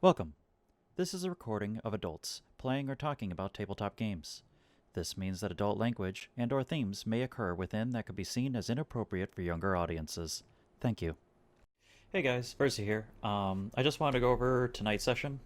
Welcome. This is a recording of adults playing or talking about tabletop games. This means that adult language and/or themes may occur within that could be seen as inappropriate for younger audiences. Thank you. Hey guys, Verci here. I just wanted to go over tonight's session.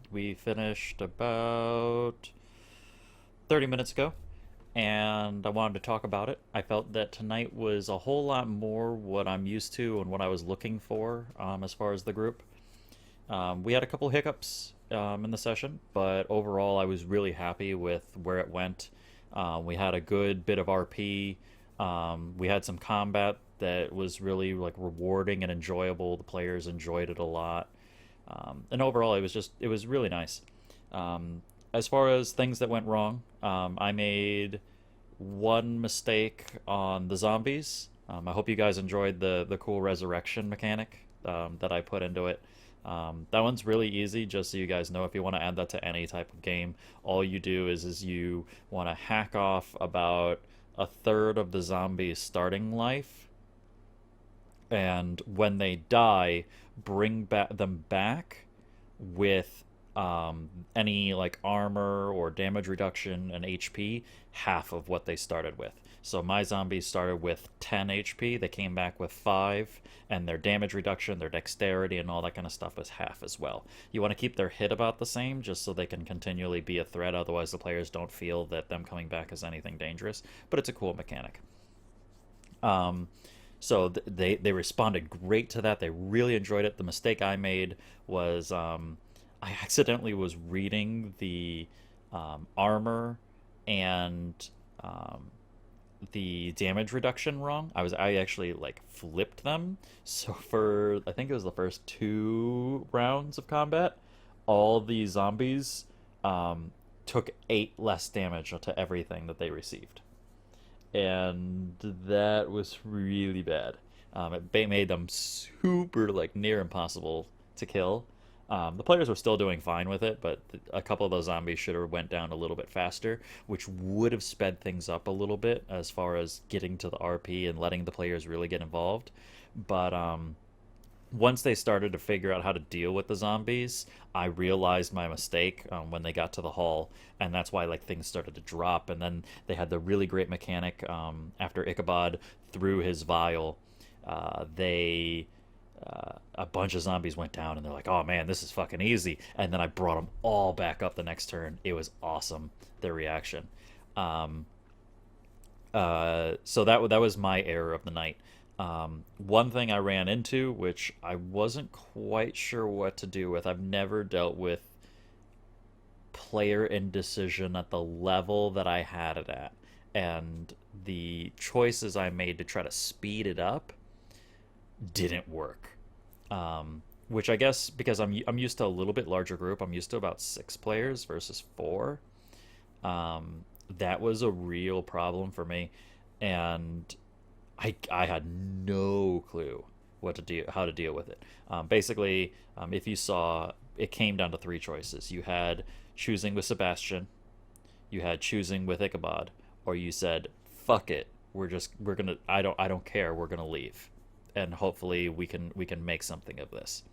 We finished about 30 minutes ago, and I wanted to talk about it. I felt that tonight was a whole lot more what I'm used to and what I was looking for as far as the group. We had a couple hiccups in the session, but overall, I was really happy with where it went. We had a good bit of RP. We had some combat that was really like rewarding and enjoyable. The players enjoyed it a lot, and overall, it was really nice. As far as things that went wrong, I made one mistake on the zombies. I hope you guys enjoyed the cool resurrection mechanic that I put into it. That one's really easy, just so you guys know. If you want to add that to any type of game, all you do is you want to hack off about a third of the zombies' starting life, and when they die, bring them back with any like armor or damage reduction and HP, half of what they started with. So my zombies started with 10 HP, they came back with 5, and their damage reduction, their dexterity, and all that kind of stuff was half as well. You want to keep their hit about the same, just so they can continually be a threat, otherwise the players don't feel that them coming back is anything dangerous, but it's a cool mechanic. So they responded great to that. They really enjoyed it. The mistake I made was I accidentally was reading the armor and the damage reduction wrong. I actually like flipped them. So for I think it was the first 2 rounds of combat, all the zombies took 8 less damage to everything that they received, and that was really bad. It made them super like near impossible to kill. The players were still doing fine with it, but a couple of those zombies should have went down a little bit faster, which would have sped things up a little bit as far as getting to the RP and letting the players really get involved. But once they started to figure out how to deal with the zombies, I realized my mistake when they got to the hall, and that's why like things started to drop. And then they had the really great mechanic after Ichabod threw his vial. A bunch of zombies went down, and they're like, "Oh man, this is fucking easy." And then I brought them all back up the next turn. It was awesome, their reaction. So that was my error of the night. One thing I ran into, which I wasn't quite sure what to do with. I've never dealt with player indecision at the level that I had it at, and the choices I made to try to speed it up didn't work. Which I guess because I'm used to a little bit larger group. I'm used to about 6 players versus 4. That was a real problem for me, and I had no clue how to deal with it. Basically, if you saw, it came down to 3 choices. You had choosing with Sebastian, you had choosing with Ichabod, or you said, "Fuck it, we're gonna I don't care, we're gonna leave, and hopefully we can make something of this."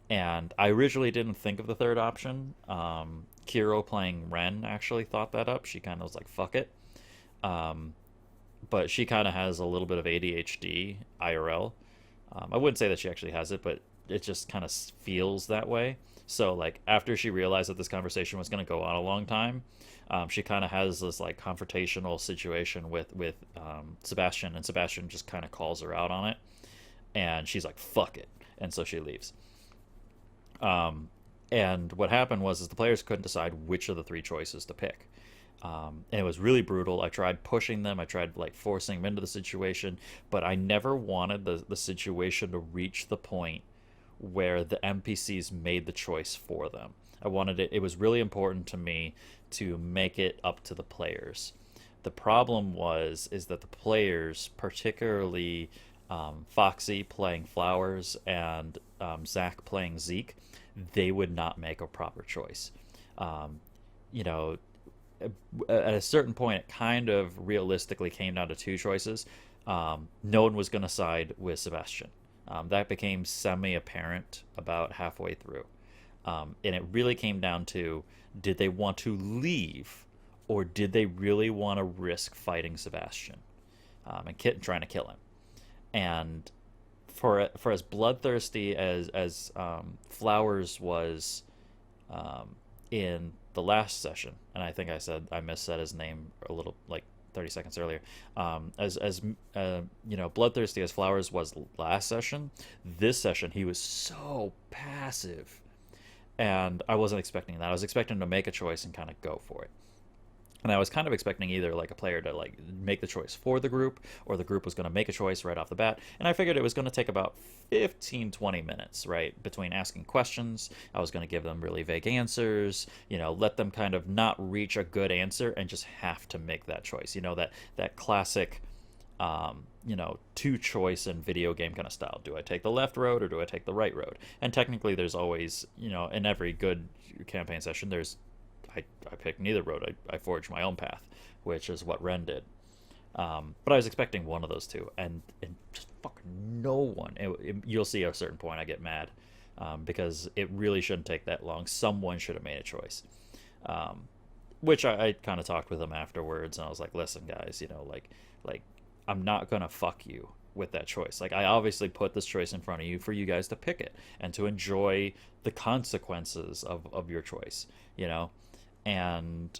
And I originally didn't think of the third option. Kiro playing Ren actually thought that up. She kind of was like, "Fuck it." But she kind of has a little bit of ADHD IRL. I wouldn't say that she actually has it, but it just kind of feels that way. So like after she realized that this conversation was going to go on a long time, she kind of has this like confrontational situation with Sebastian, and Sebastian just kind of calls her out on it, and she's like, "Fuck it," and so she leaves. And what happened was the players couldn't decide which of the 3 choices to pick. And it was really brutal. I tried pushing them. I tried like forcing them into the situation, but I never wanted the situation to reach the point where the NPCs made the choice for them. I wanted it. It was really important to me to make it up to the players. The problem is that the players, particularly Foxy playing Flowers and Zach playing Zeke, they would not make a proper choice. You know, at a certain point, it kind of realistically came down to 2 choices. No one was going to side with Sebastian. That became semi-apparent about halfway through. And it really came down to, did they want to leave, or did they really want to risk fighting Sebastian and trying to kill him? And for as bloodthirsty as Flowers was in the last session, and I think I missaid his name a little, like 30 seconds earlier. As bloodthirsty as Flowers was last session, this session he was so passive, and I wasn't expecting that. I was expecting him to make a choice and kind of go for it. And I was kind of expecting either like a player to like make the choice for the group, or the group was going to make a choice right off the bat. And I figured it was going to take about 15-20 minutes, right, between asking questions. I was going to give them really vague answers, let them kind of not reach a good answer and just have to make that choice. That classic two choice in video game kind of style. Do I take the left road or do I take the right road? And technically there's always, in every good campaign session, I picked neither road. I forged my own path, which is what Ren did. But I was expecting one of those two, and just fucking no one. You'll see at a certain point I get mad because it really shouldn't take that long. Someone should have made a choice. Which I kind of talked with them afterwards, and I was like, listen, guys, like I'm not going to fuck you with that choice. Like, I obviously put this choice in front of you for you guys to pick it and to enjoy the consequences of your choice, and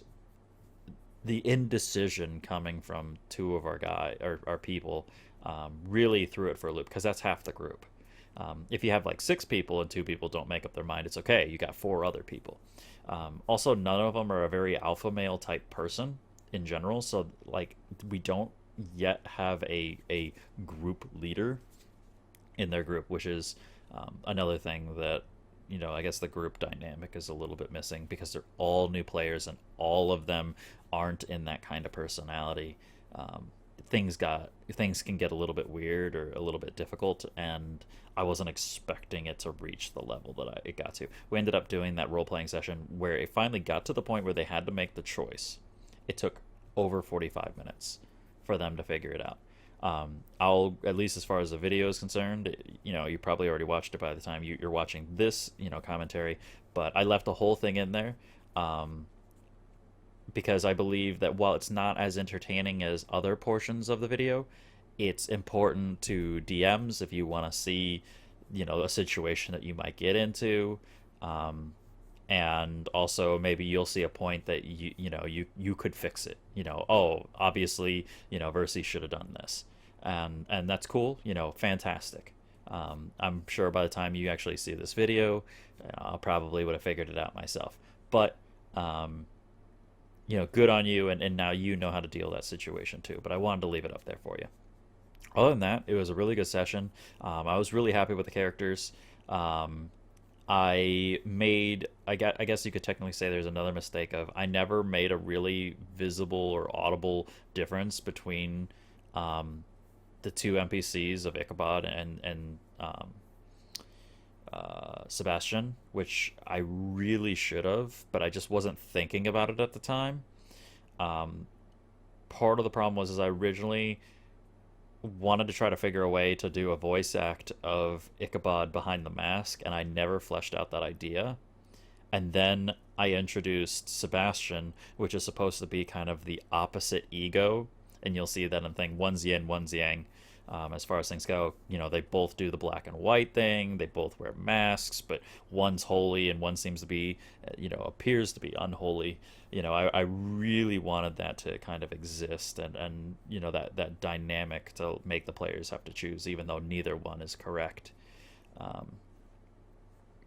the indecision coming from two of our people really threw it for a loop, because that's half the group. If you have like 6 people and 2 people don't make up their mind, it's okay. You got 4 other people. Also, none of them are a very alpha male type person in general, so like we don't yet have a group leader in their group, which is another thing that I guess the group dynamic is a little bit missing, because they're all new players and all of them aren't in that kind of personality. Things can get a little bit weird or a little bit difficult, and I wasn't expecting it to reach the level that it got to. We ended up doing that role-playing session where it finally got to the point where they had to make the choice. It took over 45 minutes for them to figure it out. I'll, at least as far as the video is concerned, you probably already watched it by the time you're watching this, commentary, but I left the whole thing in there, because I believe that while it's not as entertaining as other portions of the video, it's important to DMs if you want to see, a situation that you might get into, and also maybe you'll see a point that you could fix it. Obviously, Verci should have done this, and that's cool. Fantastic. I'm sure by the time you actually see this video, I probably would have figured it out myself. But good on you, and now you know how to deal with that situation too. But I wanted to leave it up there for you. Other than that, it was a really good session. I was really happy with the characters. I guess you could technically say there's another mistake of, I never made a really visible or audible difference between the 2 NPCs of Ichabod and Sebastian, which I really should have, but I just wasn't thinking about it at the time. Part of the problem was I originally wanted to try to figure a way to do a voice act of Ichabod behind the mask, and I never fleshed out that idea. And then I introduced Sebastian, which is supposed to be kind of the opposite ego, and you'll see that in thing, one's yin, one's yang. As far as things go, they both do the black and white thing, they both wear masks, but one's holy and one seems to be, appears to be unholy. I really wanted that to kind of exist, and that dynamic to make the players have to choose, even though neither one is correct.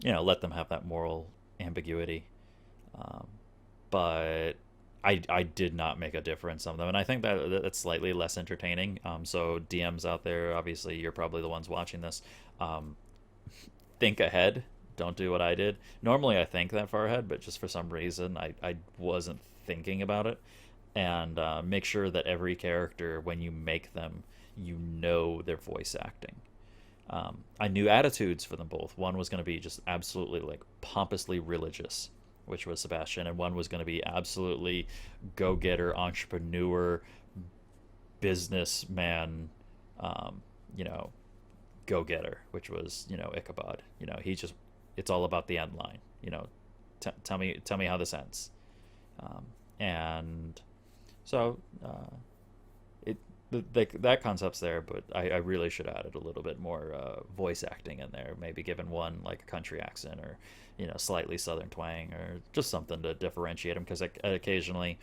Let them have that moral ambiguity. But I did not make a difference on them, and I think that's slightly less entertaining. So DMs out there, obviously you're probably the ones watching this. Think ahead. Don't do what I did. Normally I think that far ahead, but just for some reason I wasn't thinking about it. And make sure that every character, when you make them, their voice acting. I knew attitudes for them both. One was going to be just absolutely like pompously religious, which was Sebastian, and one was going to be absolutely go-getter, entrepreneur, businessman, go-getter, which was, Ichabod. It's all about the end line. Tell me how this ends. And so that concept's there, but I really should have added a little bit more voice acting in there. Maybe given one like a country accent, or slightly southern twang, or just something to differentiate them. Because occasionally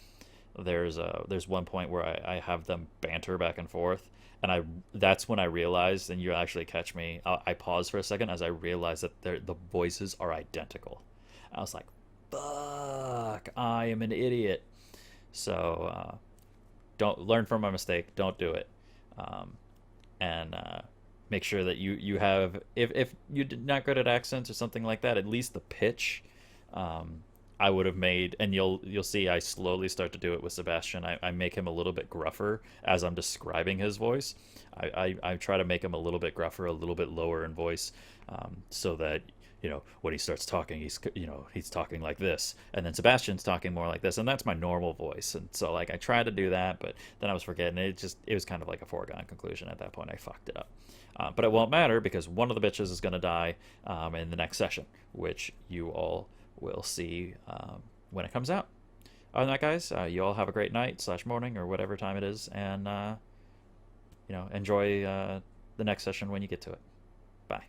there's one point where I have them banter back and forth, and that's when I realized, and you actually catch me. I pause for a second as I realize that the voices are identical. I was like, "Fuck! I am an idiot." So don't learn from my mistake. Don't do it, and make sure that you have, if you're not good at accents or something like that, at least the pitch. I would have made, and you'll see I slowly start to do it with Sebastian. I make him a little bit gruffer as I'm describing his voice. I try to make him a little bit gruffer, a little bit lower in voice, so that when he starts talking, he's talking like this, and then Sebastian's talking more like this, and that's my normal voice. And so like I tried to do that, but then I was forgetting. It was kind of like a foregone conclusion at that point. I fucked it up. But it won't matter, because one of the bitches is going to die in the next session, which you all will see when it comes out. Other than that, guys, you all have a great night / morning, or whatever time it is, and enjoy the next session when you get to it. Bye.